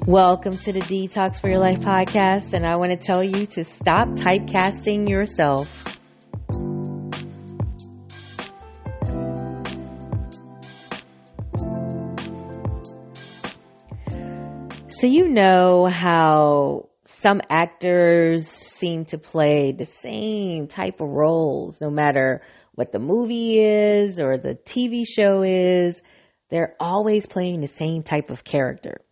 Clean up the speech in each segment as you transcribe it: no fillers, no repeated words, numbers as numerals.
Welcome to the Detox for Your Life podcast, and I want to tell you to stop typecasting yourself. So you know how some actors seem to play the same type of roles, no matter what the movie is or the TV show is, they're always playing the same type of character.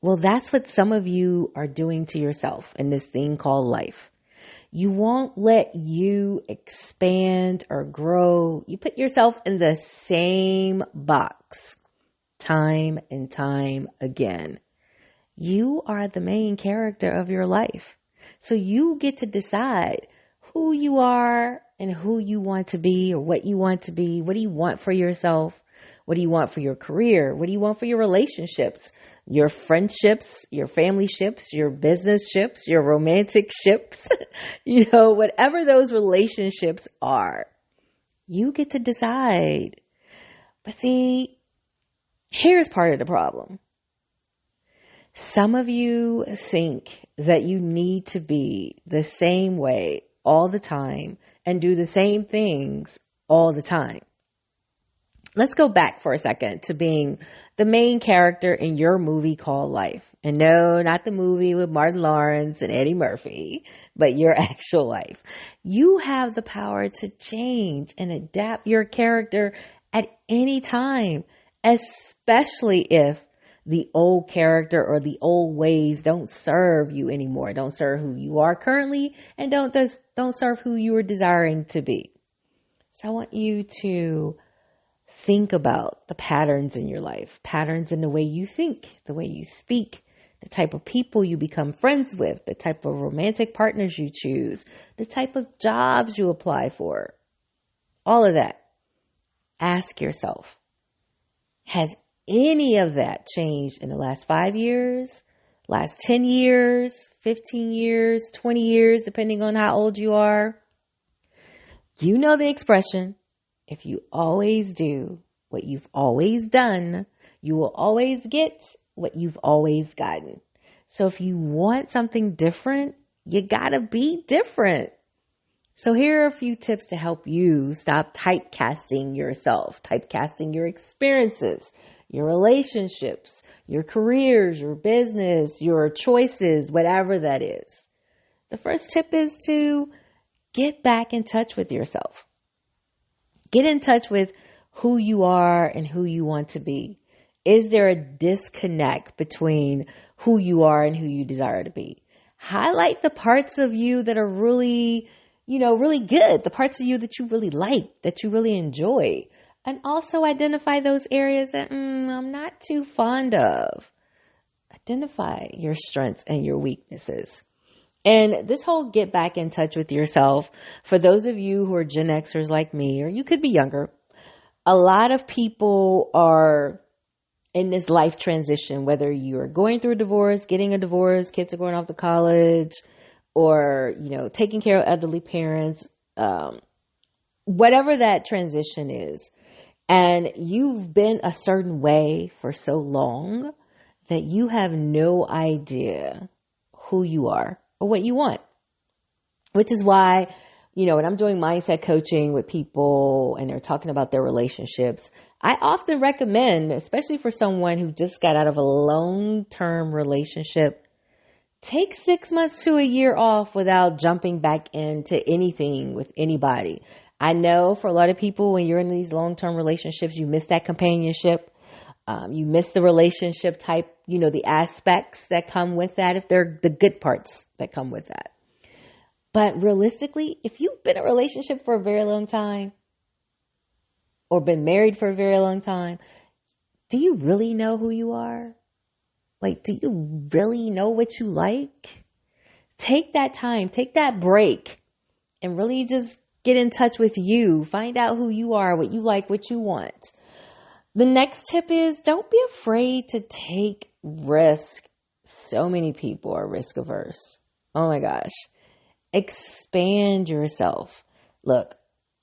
Well, that's what some of you are doing to yourself in this thing called life. You won't let you expand or grow. You put yourself in the same box time and time again. You are the main character of your life. So you get to decide who you are and who you want to be or what you want to be. What do you want for yourself? What do you want for your career? What do you want for your relationships? Your friendships, your family ships, your business ships, your romantic ships, whatever those relationships are, you get to decide. But see, here's part of the problem. Some of you think that you need to be the same way all the time and do the same things all the time. Let's go back for a second to being the main character in your movie called life. And no, not the movie with Martin Lawrence and Eddie Murphy, but your actual life. You have the power to change and adapt your character at any time, especially if the old character or the old ways don't serve you anymore, don't serve who you are currently, and don't serve who you are desiring to be. So I want you to think about the patterns in your life, patterns in the way you think, the way you speak, the type of people you become friends with, the type of romantic partners you choose, the type of jobs you apply for, all of that. Ask yourself, has any of that changed in the last 5 years, last 10 years, 15 years, 20 years, depending on how old you are? You know the expression, if you always do what you've always done, you will always get what you've always gotten. So if you want something different, you gotta be different. So here are a few tips to help you stop typecasting yourself, typecasting your experiences, your relationships, your careers, your business, your choices, whatever that is. The first tip is to get back in touch with yourself. Get in touch with who you are and who you want to be. Is there a disconnect between who you are and who you desire to be? Highlight the parts of you that are really, really good. The parts of you that you really like, that you really enjoy. And also identify those areas that I'm not too fond of. Identify your strengths and your weaknesses. And this whole get back in touch with yourself, for those of you who are Gen Xers like me, or you could be younger, a lot of people are in this life transition, whether you're going through a divorce, getting a divorce, kids are going off to college, or, taking care of elderly parents, whatever that transition is. And you've been a certain way for so long that you have no idea who you are or what you want. Which is why, when I'm doing mindset coaching with people and they're talking about their relationships, I often recommend, especially for someone who just got out of a long-term relationship, take 6 months to a year off without jumping back into anything with anybody. I know for a lot of people, when you're in these long-term relationships, you miss that companionship. You miss the relationship type, the aspects that come with that, if they're the good parts that come with that. But realistically, if you've been in a relationship for a very long time or been married for a very long time, do you really know who you are? Do you really know what you like? Take that time, take that break, and really just get in touch with you. Find out who you are, what you like, what you want. The next tip is don't be afraid to take risk. So many people are risk averse. Oh my gosh. Expand yourself. Look,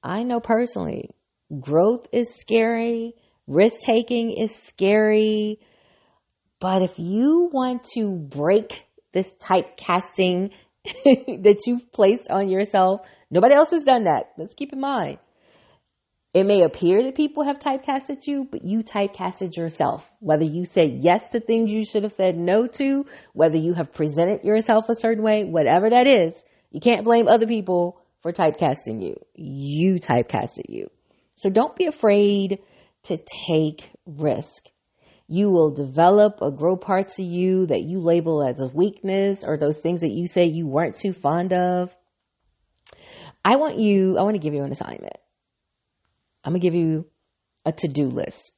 I know personally, growth is scary. Risk taking is scary. But if you want to break this typecasting that you've placed on yourself, nobody else has done that. Let's keep in mind. It may appear that people have typecasted you, but you typecasted yourself. Whether you said yes to things you should have said no to, whether you have presented yourself a certain way, whatever that is, you can't blame other people for typecasting you. You typecasted you. So don't be afraid to take risk. You will develop or grow parts of you that you label as a weakness, or those things that you say you weren't too fond of. I want to give you an assignment. I'm going to give you a to-do list.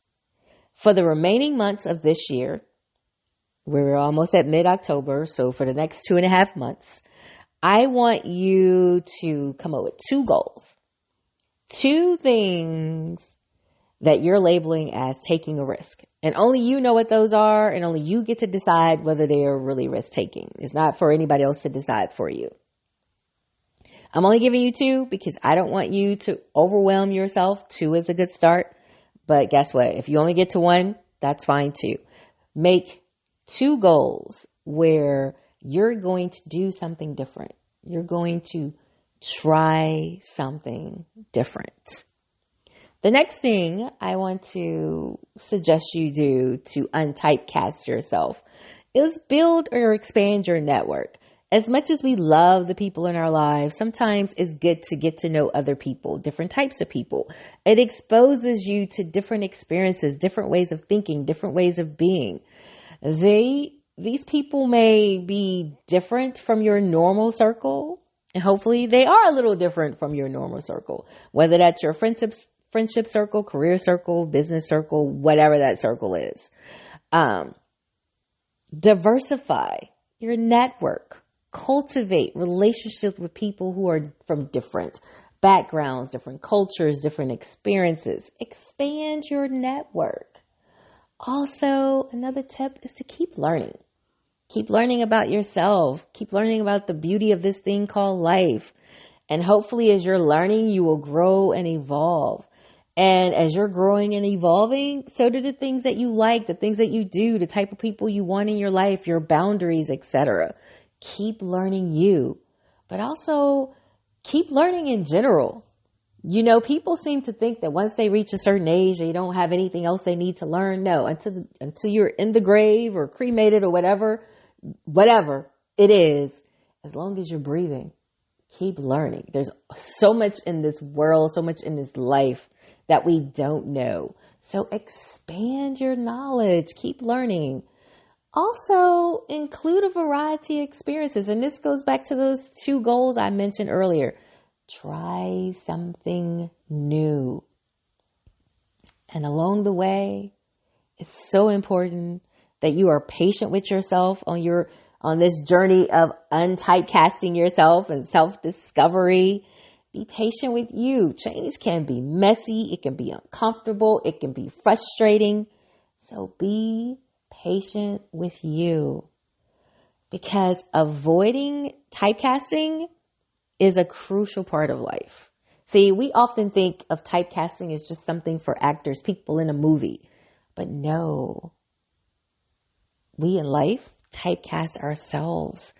For the remaining months of this year, we're almost at mid-October, so for the next 2.5 months, I want you to come up with 2 goals. 2 things that you're labeling as taking a risk. And only you know what those are, and only you get to decide whether they are really risk-taking. It's not for anybody else to decide for you. I'm only giving you 2 because I don't want you to overwhelm yourself. 2 is a good start. But guess what? If you only get to 1, that's fine too. Make 2 goals where you're going to do something different. You're going to try something different. The next thing I want to suggest you do to untypecast yourself is build or expand your network. As much as we love the people in our lives, sometimes it's good to get to know other people, different types of people. It exposes you to different experiences, different ways of thinking, different ways of being. These people may be different from your normal circle, and hopefully they are a little different from your normal circle, whether that's your friendship circle, career circle, business circle, whatever that circle is. Diversify your network. Cultivate relationships with people who are from different backgrounds, different cultures, different experiences. Expand your network. Also, another tip is to keep learning. Keep learning about yourself. Keep learning about the beauty of this thing called life. And hopefully as you're learning, you will grow and evolve. And as you're growing and evolving, so do the things that you like, the things that you do, the type of people you want in your life, your boundaries, etc. Keep learning you, but also keep learning in general. You know, people seem to think that once they reach a certain age, they don't have anything else they need to learn. No, until you're in the grave or cremated or whatever it is, as long as you're breathing, keep learning. There's so much in this world, so much in this life that we don't know. So expand your knowledge, keep learning. Also, include a variety of experiences. And this goes back to those 2 goals I mentioned earlier. Try something new. And along the way, it's so important that you are patient with yourself on this journey of untypecasting yourself and self-discovery. Be patient with you. Change can be messy. It can be uncomfortable. It can be frustrating. So be patient with you, because avoiding typecasting is a crucial part of life. See, we often think of typecasting as just something for actors, people in a movie, but no, we in life typecast ourselves,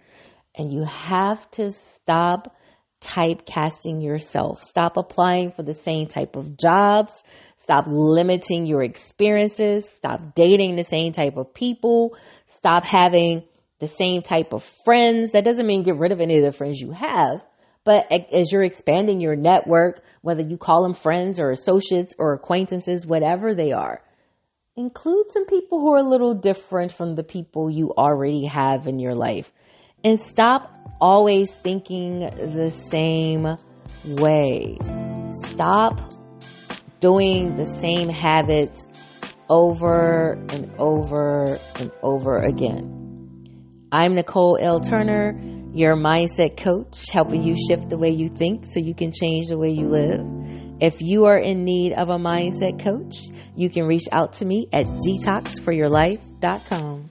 and you have to stop typecasting yourself. Stop applying for the same type of jobs. Stop limiting your experiences. Stop dating the same type of people. Stop having the same type of friends. That doesn't mean get rid of any of the friends you have, but as you're expanding your network, whether you call them friends or associates or acquaintances, whatever they are, include some people who are a little different from the people you already have in your life. And stop always thinking the same way. Stop doing the same habits over and over and over again. I'm Nicole L. Turner, your mindset coach, helping you shift the way you think so you can change the way you live. If you are in need of a mindset coach, you can reach out to me at detoxforyourlife.com.